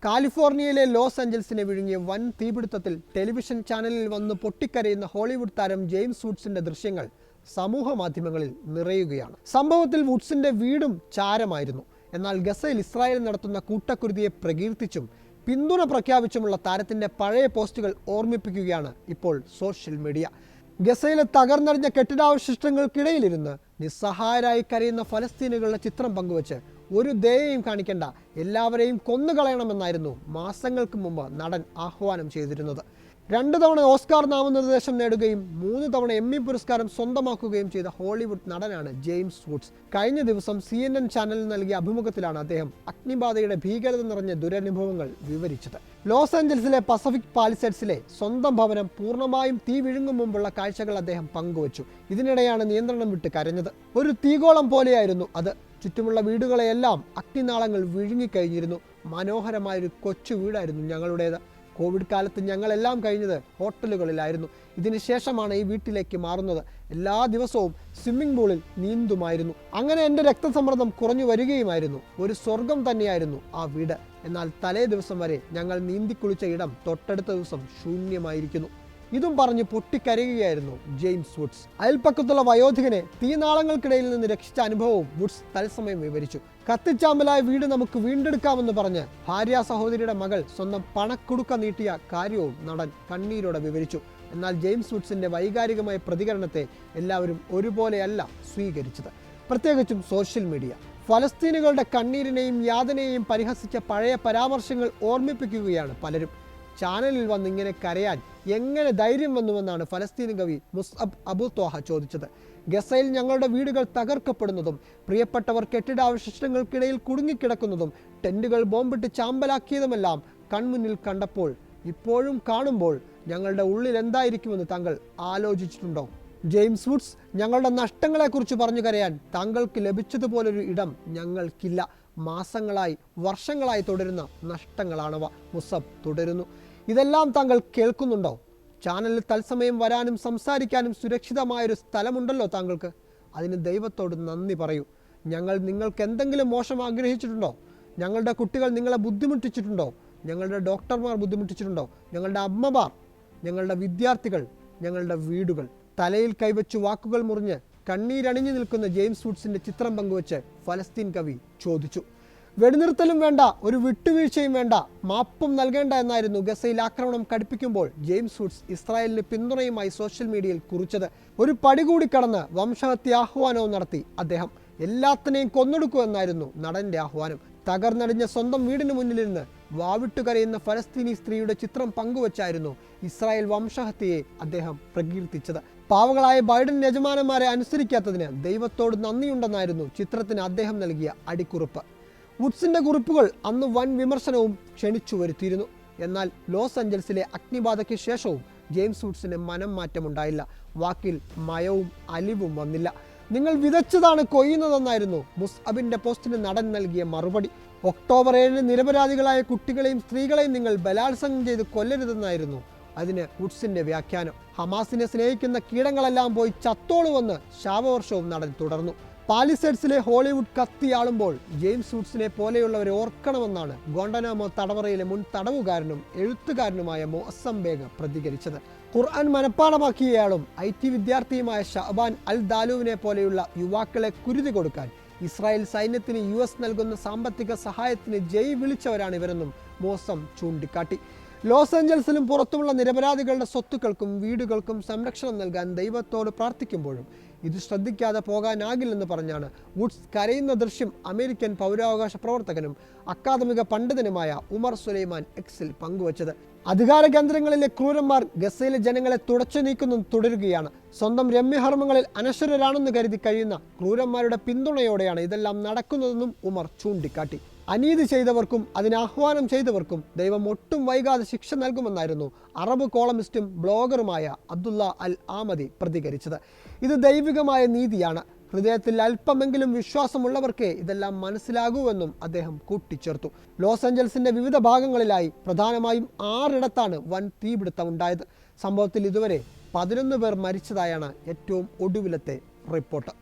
കാലിഫോർണിയയിലെ ലോസ് ആഞ്ചൽസിനെ വിഴുങ്ങിയ വൻ തീപിടുത്തത്തിൽ ടെലിവിഷൻ ചാനലിൽ വന്ന് പൊട്ടിക്കരയുന്ന ഹോളിവുഡ് താരം ജെയിംസ് വുഡ്സിന്റെ ദൃശ്യങ്ങൾ സമൂഹ മാധ്യമങ്ങളിൽ നിറയുകയാണ്. സംഭവത്തിൽ വുഡ്സിന്റെ വീടും ചാരമായിരുന്നു. എന്നാൽ ഗസയിൽ ഇസ്രായേൽ നടത്തുന്ന കൂട്ടക്കുരുതിയെ പ്രകീർത്തിച്ചും പിന്തുണ പ്രഖ്യാപിച്ചുമുള്ള താരത്തിന്റെ പഴയ പോസ്റ്റുകൾ ഓർമ്മിപ്പിക്കുകയാണ് ഇപ്പോൾ സോഷ്യൽ മീഡിയ. ഗസയിലെ തകർന്നടിഞ്ഞ കെട്ടിടാവശിഷ്ടങ്ങൾക്കിടയിലിരുന്ന് നിസ്സഹായരായി കരയുന്ന ഫലസ്തീനുകളുടെ ചിത്രം പങ്കുവച്ച് ഒരു ദയയും കാണിക്കേണ്ട, എല്ലാവരെയും കൊന്നുകളയണമെന്നായിരുന്നു മാസങ്ങൾക്ക് മുമ്പ് നടൻ ആഹ്വാനം ചെയ്തിരുന്നത്. 2 തവണ ഓസ്കാർ നാമനിർദ്ദേശം നേടുകയും 3 തവണ എമ്മി പുരസ്കാരം സ്വന്തമാക്കുകയും ചെയ്ത ഹോളിവുഡ് നടനാണ് ജെയിംസ് വുഡ്സ്. കഴിഞ്ഞ ദിവസം CNN ചാനലിൽ നൽകിയ അഭിമുഖത്തിലാണ് അദ്ദേഹം അഗ്നിബാധയുടെ ഭീകരത നിറഞ്ഞ ദുരനുഭവങ്ങൾ വിവരിച്ചത്. ലോസ് ആഞ്ചൽസിലെ പസഫിക് പാലിസേഡ്സിലെ സ്വന്തം ഭവനം പൂർണ്ണമായും തീ വിഴുങ്ങും മുമ്പുള്ള കാഴ്ചകൾ അദ്ദേഹം പങ്കുവച്ചു. ഇതിനിടെയാണ് നിയന്ത്രണം വിട്ട് കരഞ്ഞത്. ഒരു തീഗോളം പോലെയായിരുന്നു അത്. ചുറ്റുമുള്ള വീടുകളെയെല്ലാം അഗ്നിനാളങ്ങൾ വിഴുങ്ങിക്കഴിഞ്ഞിരുന്നു. മനോഹരമായൊരു കൊച്ചു വീടായിരുന്നു ഞങ്ങളുടേത്. കോവിഡ് കാലത്ത് ഞങ്ങളെല്ലാം കഴിഞ്ഞത് ഹോട്ടലുകളിലായിരുന്നു. ഇതിനുശേഷമാണ് ഈ വീട്ടിലേക്ക് മാറുന്നത്. എല്ലാ ദിവസവും സ്വിമ്മിംഗ് പൂളിൽ നീന്തുമായിരുന്നു. അങ്ങനെ എൻ്റെ രക്തസമ്മർദ്ദം കുറഞ്ഞു വരികയുമായിരുന്നു. ഒരു സ്വർഗം തന്നെയായിരുന്നു ആ വീട്. എന്നാൽ തലേ ദിവസം വരെ ഞങ്ങൾ നീന്തിക്കുളിച്ച ഇടം തൊട്ടടുത്ത ദിവസം ശൂന്യമായിരിക്കുന്നു. ഇതും പറഞ്ഞ് പൊട്ടിക്കരയുകയായിരുന്നു ജെയിംസ് വുഡ്സ്. അയൽപ്പക്കത്തുള്ള വയോധികനെ തീനാളങ്ങൾക്കിടയിൽ നിന്ന് രക്ഷിച്ച അനുഭവവും വുഡ്സ് തത്സമയം വിവരിച്ചു. കത്തിച്ചാമ്പലായ വീട് നമുക്ക് വീണ്ടെടുക്കാമെന്ന് പറഞ്ഞ് ഭാര്യ സഹോദരിയുടെ മകൾ സ്വന്തം പണക്കുടുക്ക നീട്ടിയ കാര്യവും നടൻ കണ്ണീരോടെ വിവരിച്ചു. എന്നാൽ ജെയിംസ് വുഡ്സിന്റെ വൈകാരികമായ പ്രതികരണത്തെ എല്ലാവരും ഒരുപോലെയല്ല സ്വീകരിച്ചത്, പ്രത്യേകിച്ചും സോഷ്യൽ മീഡിയ. ഫലസ്തീനുകളുടെ കണ്ണീരിനെയും യാതനയെയും പരിഹസിച്ച പഴയ പരാമർശങ്ങൾ ഓർമ്മിപ്പിക്കുകയാണ് പലരും. ചാനലിൽ വന്ന് ഇങ്ങനെ കരയാൻ എങ്ങനെ ധൈര്യം വന്നുവെന്നാണ് ഫലസ്തീൻ കവി മുസ്അബ് അബു ത്വാഹ ചോദിച്ചത്. ഗസയിൽ ഞങ്ങളുടെ വീടുകൾ തകർക്കപ്പെടുന്നതും പ്രിയപ്പെട്ടവർ കെട്ടിടാവശിഷ്ടങ്ങൾക്കിടയിൽ കുടുങ്ങിക്കിടക്കുന്നതും ടെന്റുകൾ ബോംബിട്ട് ചാമ്പലാക്കിയതുമെല്ലാം കൺമുന്നിൽ കണ്ടപ്പോൾ, ഇപ്പോഴും കാണുമ്പോൾ ഞങ്ങളുടെ ഉള്ളിൽ എന്തായിരിക്കുമെന്ന് താങ്കൾ ആലോചിച്ചിട്ടുണ്ടോ? ജെയിംസ് വുഡ്സ് ഞങ്ങളുടെ നഷ്ടങ്ങളെക്കുറിച്ച് പറഞ്ഞു കരയാൻ താങ്കൾക്ക് ലഭിച്ചതുപോലൊരു ഇടം ഞങ്ങൾക്കില്ല. മാസങ്ങളായി വർഷങ്ങളായി തുടരുന്ന നഷ്ടങ്ങളാണവ. മുസബ് തുടരുന്നു. ഇതെല്ലാം താങ്കൾ കേൾക്കുന്നുണ്ടോ? ചാനലിൽ തത്സമയം വരാനും സംസാരിക്കാനും സുരക്ഷിതമായൊരു സ്ഥലമുണ്ടല്ലോ താങ്കൾക്ക്. അതിന് ദൈവത്തോട് നന്ദി പറയൂ. ഞങ്ങൾ നിങ്ങൾക്ക് എന്തെങ്കിലും മോശം ആഗ്രഹിച്ചിട്ടുണ്ടോ? ഞങ്ങളുടെ കുട്ടികൾ നിങ്ങളെ ബുദ്ധിമുട്ടിച്ചിട്ടുണ്ടോ? ഞങ്ങളുടെ ഡോക്ടർമാർ ബുദ്ധിമുട്ടിച്ചിട്ടുണ്ടോ? ഞങ്ങളുടെ അമ്മമാർ, ഞങ്ങളുടെ വിദ്യാർത്ഥികൾ, ഞങ്ങളുടെ വീടുകൾ. തലയിൽ കൈവച്ചു വാക്കുകൾ മുറിഞ്ഞ് കണ്ണീരണിഞ്ഞു നിൽക്കുന്ന ജെയിംസ് വുഡ്സിന്റെ ചിത്രം പങ്കുവച്ച് ഫലസ്തീൻ കവി ചോദിച്ചു. വെടിനിർത്തലും വേണ്ട, ഒരു വിട്ടുവീഴ്ചയും വേണ്ട, മാപ്പും നൽകേണ്ട എന്നായിരുന്നു ഗസയിൽ ആക്രമണം കടുപ്പിക്കുമ്പോൾ ജെയിംസ് വുഡ്സ് ഇസ്രായേലിന് പിന്തുണയുമായി സോഷ്യൽ മീഡിയയിൽ കുറിച്ചത്. ഒരു പടി കൂടി കടന്ന് വംശഹത്യ ആഹ്വാനവും നടത്തി അദ്ദേഹം. എല്ലാത്തിനെയും കൊന്നൊടുക്കൂ എന്നായിരുന്നു നടന്റെ ആഹ്വാനം. തകർന്നടിഞ്ഞ സ്വന്തം വീടിന് മുന്നിലിരുന്ന് വാവിട്ടുകരയുന്ന ഫലസ്തീനി സ്ത്രീയുടെ ചിത്രം പങ്കുവച്ചായിരുന്നു ഇസ്രായേൽ വംശഹത്യയെ അദ്ദേഹം പ്രകീർത്തിച്ചത്. പാവങ്ങളായ ബൈഡൻ യജമാനന്മാരെ അനുസരിക്കാത്തതിന് ദൈവത്തോട് നന്ദിയുണ്ടെന്നായിരുന്നു ചിത്രത്തിന് അദ്ദേഹം നൽകിയ അടിക്കുറിപ്പ്. വുഡ്സിന്റെ കുറിപ്പുകൾ അന്ന് വൻ വിമർശനവും ക്ഷണിച്ചു വരുത്തിയിരുന്നു. എന്നാൽ ലോസ് ആഞ്ചൽസിലെ അഗ്നിബാധയ്ക്ക് ശേഷവും ജെയിംസ് വുഡ്സിന് മനം മാറ്റമുണ്ടായില്ല. വാക്കിൽ മയവും അലിവും വന്നില്ല. നിങ്ങൾ വിതച്ചതാണ് കൊയ്യുന്നതെന്നായിരുന്നു മുസ്അബിന്റെ പോസ്റ്റിന് നടൻ നൽകിയ മറുപടി. ഒക്ടോബർ 7 നിരപരാധികളായ കുട്ടികളെയും സ്ത്രീകളെയും നിങ്ങൾ ബലാത്സംഗം ചെയ്ത് കൊല്ലരുതെന്നായിരുന്നു അതിന് വുഡ്സിന്റെ വ്യാഖ്യാനം. ഹമാസിനെ സ്നേഹിക്കുന്ന കീടങ്ങളെല്ലാം പോയി ചത്തോളുവെന്ന് ശാപവർഷവും നടൻ തുടർന്നു. പാലിസേഡ്സിലെ ഹോളിവുഡ് കത്തിയാളുമ്പോൾ ജെയിംസ് വുഡ്സിനെ പോലെയുള്ളവരെ ഓർക്കണമെന്നാണ് ഗോണ്ടനാമോ തടവറയിലെ മുൻ തടവുകാരനും എഴുത്തുകാരനുമായ മൊഅസ്സം ബേഗ് പ്രതികരിച്ചത്. ഖുർആൻ മനഃപ്പാഠമാക്കിയയാളും IT വിദ്യാർത്ഥിയുമായ ഷഅബാൻ അൽ ദാലുവിനെ പോലെയുള്ള യുവാക്കളെ കുരുതി കൊടുക്കാൻ ഇസ്രായേൽ സൈന്യത്തിന് US നൽകുന്ന സാമ്പത്തിക സഹായത്തിന് ജയ് വിളിച്ചവരാണ് ഇവരെന്നും മൊഅസ്സം ചൂണ്ടിക്കാട്ടി. ലോസ് ആഞ്ചൽസിലും പുറത്തുമുള്ള നിരപരാധികളുടെ സ്വത്തുക്കൾക്കും വീടുകൾക്കും സംരക്ഷണം നൽകാൻ ദൈവത്തോട് പ്രാർത്ഥിക്കുമ്പോഴും ഇത് ശ്രദ്ധിക്കാതെ പോകാനാകില്ലെന്ന് പറഞ്ഞാണ് വുഡ്സ് കരയുന്ന ദൃശ്യം അമേരിക്കൻ പൗരാവകാശ പ്രവർത്തകനും അക്കാദമിക പണ്ഡിതനുമായ ഉമർ സുലൈമാൻ എക്സിൽ പങ്കുവച്ചത്. അധികാര കേന്ദ്രങ്ങളിലെ ക്രൂരന്മാർ ഗസയിലെ ജനങ്ങളെ തുടച്ചു നീക്കുന്നത് തുടരുകയാണ്. സ്വന്തം രമ്യഹർമ്മങ്ങളിൽ അനശ്വരരാണെന്ന് കരുതി കഴിയുന്ന ക്രൂരന്മാരുടെ പിന്തുണയോടെയാണ് ഇതെല്ലാം നടക്കുന്നതെന്നും ഉമർ ചൂണ്ടിക്കാട്ടി. അനീതി ചെയ്തവർക്കും അതിന് ആഹ്വാനം ചെയ്തവർക്കും ദൈവം ഒട്ടും വൈകാതെ ശിക്ഷ നൽകുമെന്നായിരുന്നു അറബ് കോളമിസ്റ്റും ബ്ലോഗറുമായ അബ്ദുള്ള അൽ ആമദി പ്രതികരിച്ചത്. ഇത് ദൈവികമായ നീതിയാണ്. ഹൃദയത്തിൽ അല്പമെങ്കിലും വിശ്വാസമുള്ളവർക്കേ ഇതെല്ലാം മനസ്സിലാകൂവെന്നും അദ്ദേഹം കൂട്ടിച്ചേർത്തു. ലോസ് ആഞ്ചൽസിന്റെ വിവിധ ഭാഗങ്ങളിലായി പ്രധാനമായും 6 ഇടത്താണ് വൻ തീപിടുത്തമുണ്ടായത്. സംഭവത്തിൽ ഇതുവരെ 11 പേർ മരിച്ചതായാണ് ഏറ്റവും ഒടുവിലത്തെ റിപ്പോർട്ട്.